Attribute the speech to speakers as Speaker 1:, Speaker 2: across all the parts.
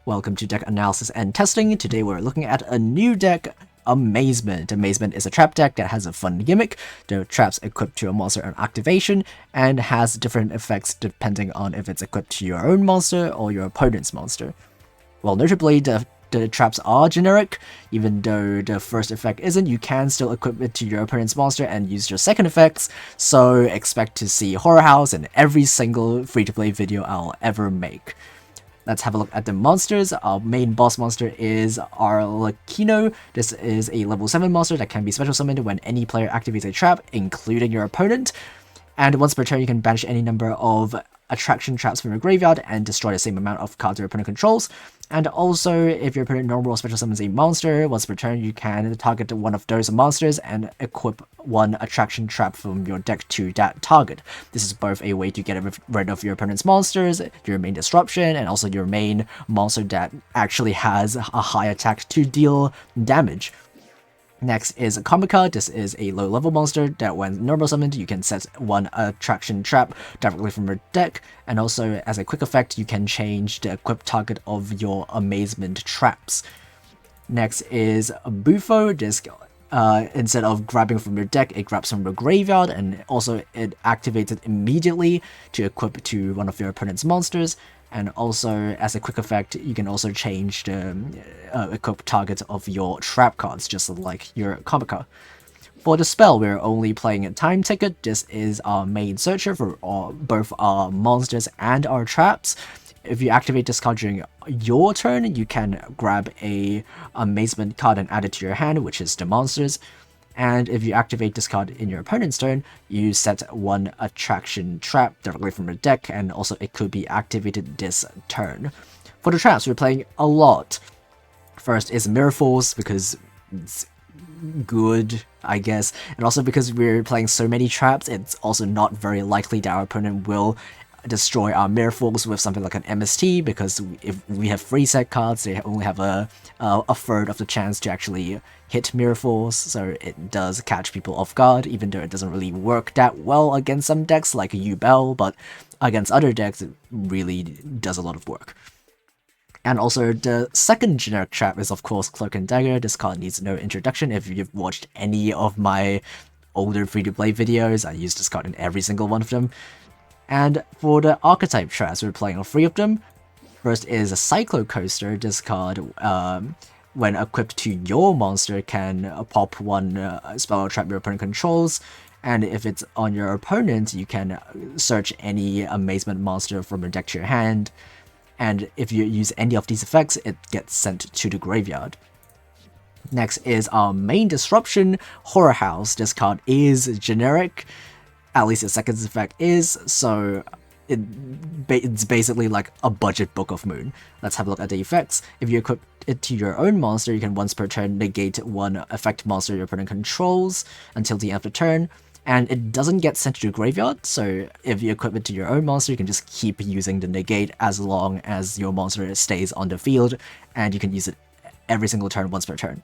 Speaker 1: Welcome to Deck Analysis and Testing. Today we're looking at a new deck, Amazement. Amazement is a trap deck that has a fun gimmick. The trap's equipped to a monster on activation and has different effects depending on if it's equipped to your own monster or your opponent's monster. Well, notably, the traps are generic. Even though the first effect isn't, you can still equip it to your opponent's monster and use your second effects, so expect to see Horror House in every single free-to-play video I'll ever make. Let's have a look at the monsters. Our main boss monster is Arlecchino. This is a level 7 monster that can be special summoned when any player activates a trap, including your opponent. And once per turn, you can banish any number of attraction traps from your graveyard and destroy the same amount of cards your opponent controls. And also, if your opponent normal or special summons a monster, once per turn you can target one of those monsters and equip one attraction trap from your deck to that target. This is both a way to get rid of your opponent's monsters, your main disruption, and also your main monster that actually has a high attack to deal damage. Next is Comica. This is a low-level monster that when normal summoned, you can set one attraction trap directly from your deck, and also as a quick effect, you can change the equipped target of your Amazement traps. Next is Bufo. This instead of grabbing from your deck, it grabs from your graveyard, and also it activates it immediately to equip to one of your opponent's monsters. And also, as a quick effect, you can also change the equipped target of your trap cards, just like your Comica. For the spell, we're only playing a time ticket. This is our main searcher for both our monsters and our traps. If you activate this card during your turn, you can grab a Amazement card and add it to your hand, which is the monsters. And if you activate this card in your opponent's turn, you set one attraction trap directly from your deck, and also it could be activated this turn. For the traps, we're playing a lot. First is Mirror Force, because it's good, I guess, and also because we're playing so many traps, it's also not very likely that our opponent will destroy our Mirror Force with something like an MST, because if we have free set cards, they only have a third of the chance to actually hit Mirror Force, so it does catch people off guard, even though it doesn't really work that well against some decks like Duel, but against other decks it really does a lot of work. And also, the second generic trap is of course Cloak and Dagger. This card needs no introduction. If you've watched any of my older free-to-play videos, I use this card in every single one of them. And for the archetype traps, we're playing all 3 of them. First is a Cyclo Coaster. This card, when equipped to your monster, can pop one spell or trap your opponent controls. And if it's on your opponent, you can search any Amazement monster from your deck to your hand. And if you use any of these effects, it gets sent to the graveyard. Next is our main disruption, Horror House. This card is generic. At least the second effect is, so it's basically like a budget Book of Moon. Let's have a look at the effects. If you equip it to your own monster, you can once per turn negate one effect monster your opponent controls until the end of the turn, and it doesn't get sent to the graveyard, so if you equip it to your own monster, you can just keep using the negate as long as your monster stays on the field, and you can use it every single turn once per turn.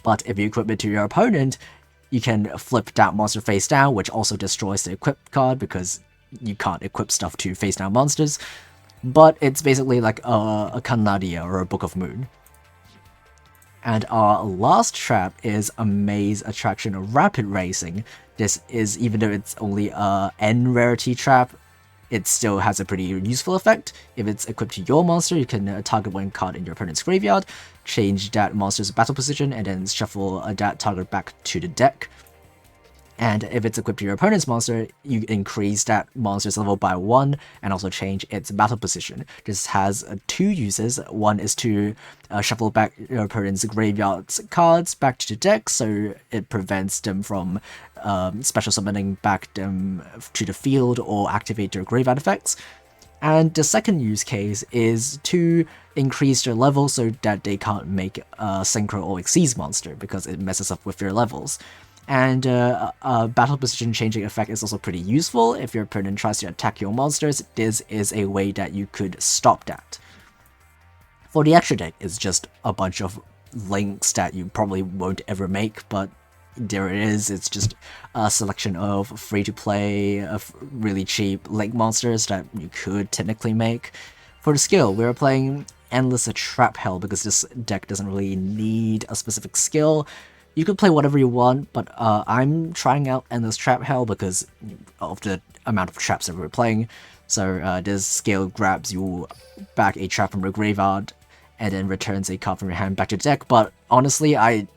Speaker 1: But if you equip it to your opponent, you can flip that monster face down, which also destroys the equipped card because you can't equip stuff to face down monsters. But it's basically like a Canadia or a Book of Moon. And our last trap is Amaze Attraction Rapid Racing. This is, even though it's only a N rarity trap, it still has a pretty useful effect. If it's equipped to your monster, you can target one card in your opponent's graveyard, change that monster's battle position, and then shuffle that target back to the deck. And if it's equipped to your opponent's monster, you increase that monster's level by 1 and also change its battle position. This has 2 uses. One is to shuffle back your opponent's graveyard's cards back to the deck, so it prevents them from special summoning back them to the field or activate their graveyard effects. And the second use case is to increase their level so that they can't make a Synchro or Xyz monster, because it messes up with their levels. And a battle position changing effect is also pretty useful. If your opponent tries to attack your monsters, this is a way that you could stop that. For the extra deck, it's just a bunch of links that you probably won't ever make, but there it is. It's just a selection of free-to-play, really cheap link monsters that you could technically make. For the skill, we're playing Endless Trap Hell because this deck doesn't really need a specific skill. You can play whatever you want, but I'm trying out Endless Trap Hell because of the amount of traps that we're playing. So this skill grabs you back a trap from your graveyard and then returns a card from your hand back to the deck. But honestly, I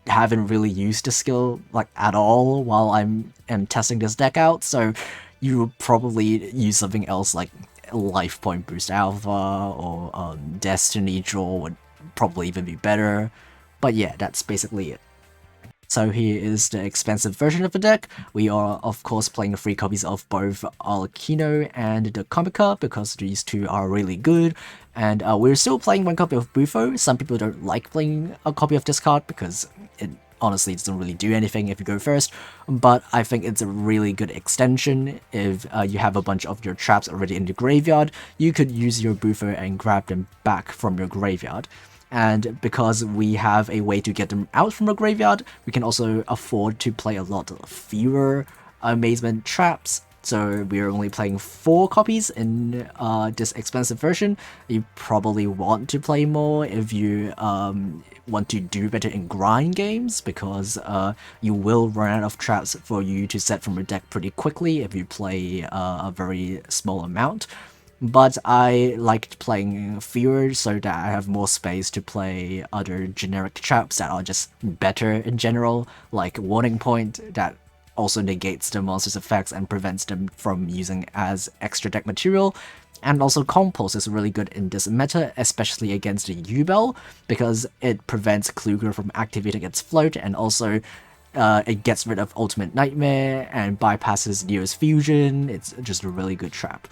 Speaker 1: haven't really used the skill like at all while am testing this deck out. So you would probably use something else like Life Point Boost Alpha or Destiny Draw would probably even be better. But yeah, that's basically it. So here is the expensive version of the deck. We are of course playing 3 copies of both Arlecchino and the Comica because these two are really good. And we're still playing 1 copy of Bufo. Some people don't like playing a copy of this card because it honestly doesn't really do anything if you go first. But I think it's a really good extension. If you have a bunch of your traps already in the graveyard, you could use your Bufo and grab them back from your graveyard. And because we have a way to get them out from the graveyard, we can also afford to play a lot fewer Amazement traps. So we're only playing 4 copies in this expensive version. You probably want to play more if you want to do better in grind games, because you will run out of traps for you to set from your deck pretty quickly if you play a very small amount. But I liked playing fewer so that I have more space to play other generic traps that are just better in general, like Warning Point that also negates the monster's effects and prevents them from using as extra deck material. And also Compulse is really good in this meta, especially against the U-Bell, because it prevents Kluger from activating its float, and also it gets rid of Ultimate Nightmare and bypasses Neo's Fusion. It's just a really good trap.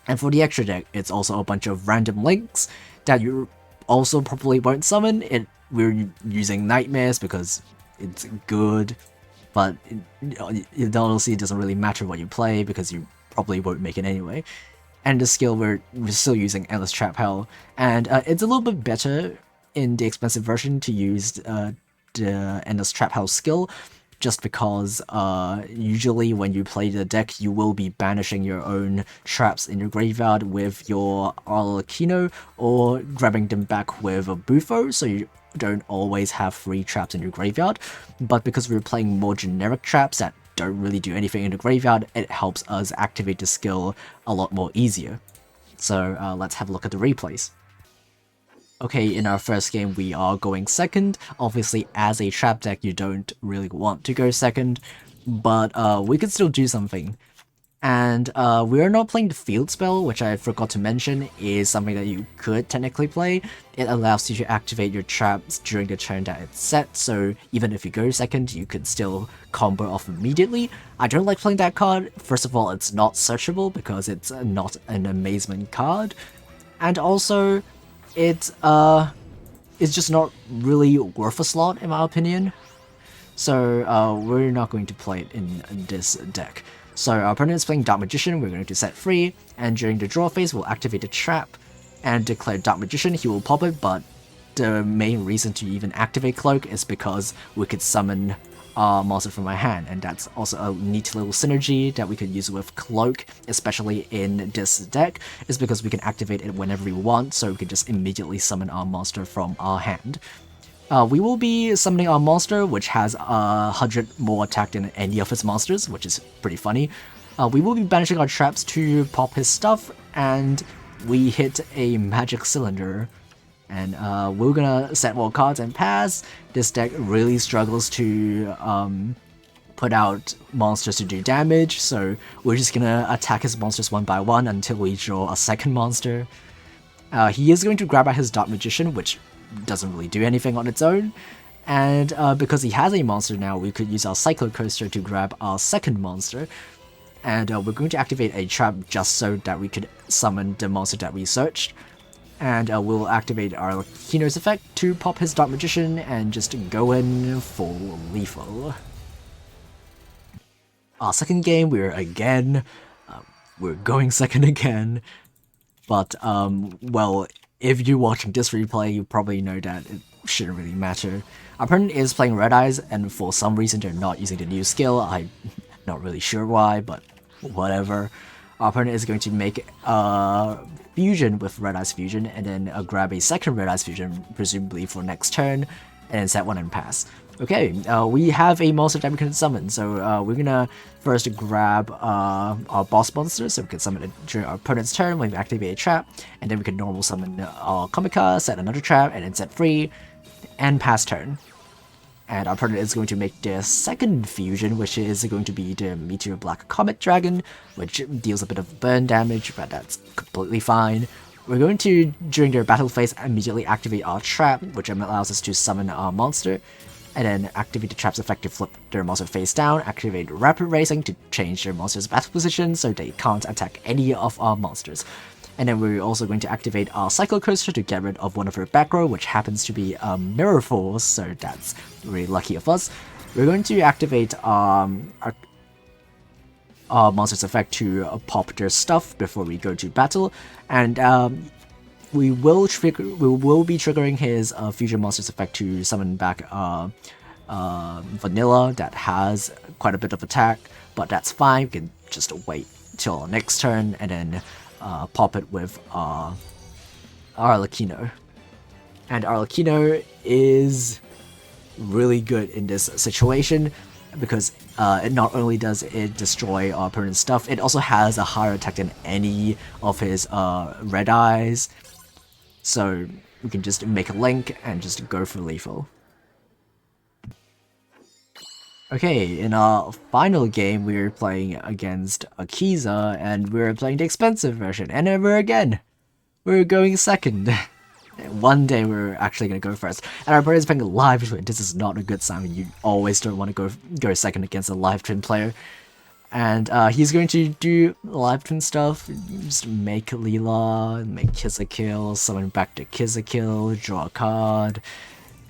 Speaker 1: And for the extra deck, it's also a bunch of random links that you also probably won't summon. We're using Nightmares because it's good, but it honestly doesn't really matter what you play because you probably won't make it anyway. And the skill, we're still using Endless Trap Hell, and it's a little bit better in the expensive version to use the Endless Trap Hell skill, just because usually when you play the deck, you will be banishing your own traps in your graveyard with your Arlecchino, or grabbing them back with a Bufo, so you don't always have 3 traps in your graveyard. But because we're playing more generic traps that don't really do anything in the graveyard, it helps us activate the skill a lot more easier. So let's have a look at the replays. Okay, in our first game, we are going second. Obviously, as a trap deck, you don't really want to go second, but we could still do something. And we are not playing the field spell, which I forgot to mention is something that you could technically play. It allows you to activate your traps during the turn that it's set, so even if you go second, you could still combo off immediately. I don't like playing that card. First of all, it's not searchable because it's not an Amazement card, and also it's just not really worth a slot in my opinion. So we're not going to play it in this deck. So our opponent is playing Dark Magician, we're going to set free, and during the draw phase we'll activate the trap and declare Dark Magician. He will pop it, but the main reason to even activate Cloak is because we could summon a monster from my hand, and that's also a neat little synergy that we could use with Cloak, especially in this deck, is because we can activate it whenever we want, so we can just immediately summon our monster from our hand. We will be summoning our monster, which has 100 more attack than any of his monsters, which is pretty funny. We will be banishing our traps to pop his stuff, and we hit a magic cylinder. And we're gonna set more cards and pass. This deck really struggles to put out monsters to do damage, so we're just gonna attack his monsters one by one until we draw a second monster. He is going to grab out his Dark Magician, which doesn't really do anything on its own, and because he has a monster now, we could use our Cyclo Coaster to grab our second monster, and we're going to activate a trap just so that we could summon the monster that we searched, and we'll activate our Kino's effect to pop his Dark Magician and just go in full lethal. Our second game, we're going second again, but well, if you're watching this replay, you probably know that it shouldn't really matter. Our opponent is playing Red Eyes, and for some reason they're not using the new skill. I'm not really sure why, but whatever. our opponent is going to make a fusion with Red Eyes Fusion, and then grab a second Red Eyes Fusion, presumably for next turn, and then set one and pass. Okay, we have a monster that we can summon, so we're gonna first grab our boss monster, so we can summon it during our opponent's turn when we activate a trap, and then we can normal summon our Komika, set another trap, and then set free, and pass turn. And our opponent is going to make their second fusion, which is going to be the Meteor Black Comet Dragon, which deals a bit of burn damage, but that's completely fine. We're going to, during their battle phase, immediately activate our trap, which allows us to summon our monster, and then activate the trap's effect to flip their monster face down, activate Rapid Racing to change their monster's battle position so they can't attack any of our monsters. And then we're also going to activate our Cycle Coaster to get rid of one of her back row, which happens to be Mirror Force, so that's really lucky of us. We're going to activate our monster's effect to pop their stuff before we go to battle, and we will be triggering his fusion monster's effect to summon back Vanilla that has quite a bit of attack, but that's fine. We can just wait till next turn and then pop it with Arlecchino. And Arlecchino is really good in this situation because it not only does it destroy our opponent's stuff, it also has a higher attack than any of his Red Eyes. So we can just make a link and just go for lethal. Okay, in our final game, we were playing against Akiza, and we were playing the expensive version, and we're going second. One day we're actually going to go first, and our opponent is playing a live twin. This is not a good sign. You always don't want to go second against a live twin player. And he's going to do live twin stuff, just make Leela, make Kiss a Kill, summon back to Kiss a Kill, draw a card,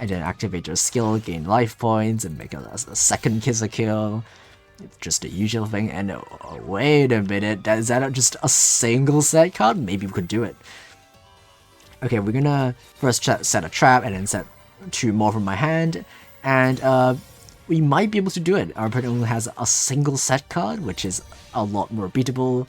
Speaker 1: and then activate your skill, gain life points, and make a second Kiss a Kill. It's just a usual thing, and wait a minute, is that just a single set card? Maybe we could do it. Okay, we're gonna first set a trap, and then set 2 more from my hand, and we might be able to do it. Our opponent only has a single set card, which is a lot more beatable.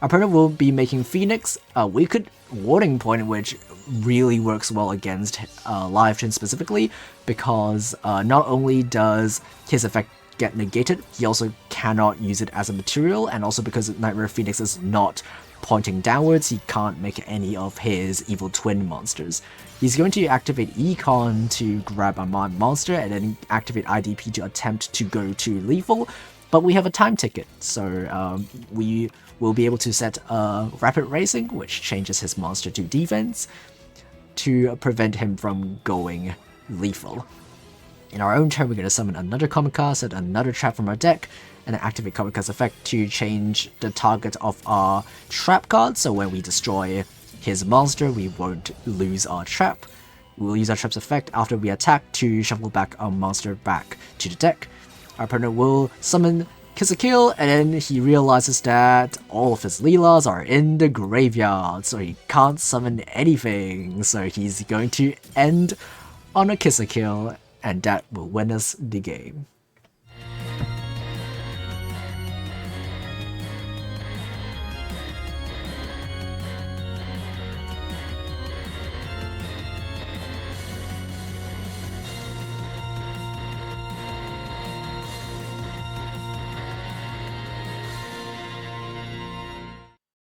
Speaker 1: Our opponent will be making Phoenix. We could Warding Point, which really works well against Live Twin specifically, because not only does his effect get negated, he also cannot use it as a material, and also because Nightmare Phoenix is not pointing downwards, he can't make any of his evil twin monsters. He's going to activate Econ to grab a monster, and then activate IDP to attempt to go to lethal, but we have a time ticket, so we will be able to set Rapid Racing, which changes his monster to defense, to prevent him from going lethal. In our own turn, we're going to summon another Komika, set another trap from our deck, and then activate Komika's effect to change the target of our trap card, so when we destroy his monster, we won't lose our trap. We'll use our trap's effect after we attack to shuffle back our monster back to the deck. Our opponent will summon Kiss a Kill, and then he realizes that all of his Leelas are in the graveyard, so he can't summon anything, so he's going to end on a Kiss a Kill, and that will win us the game.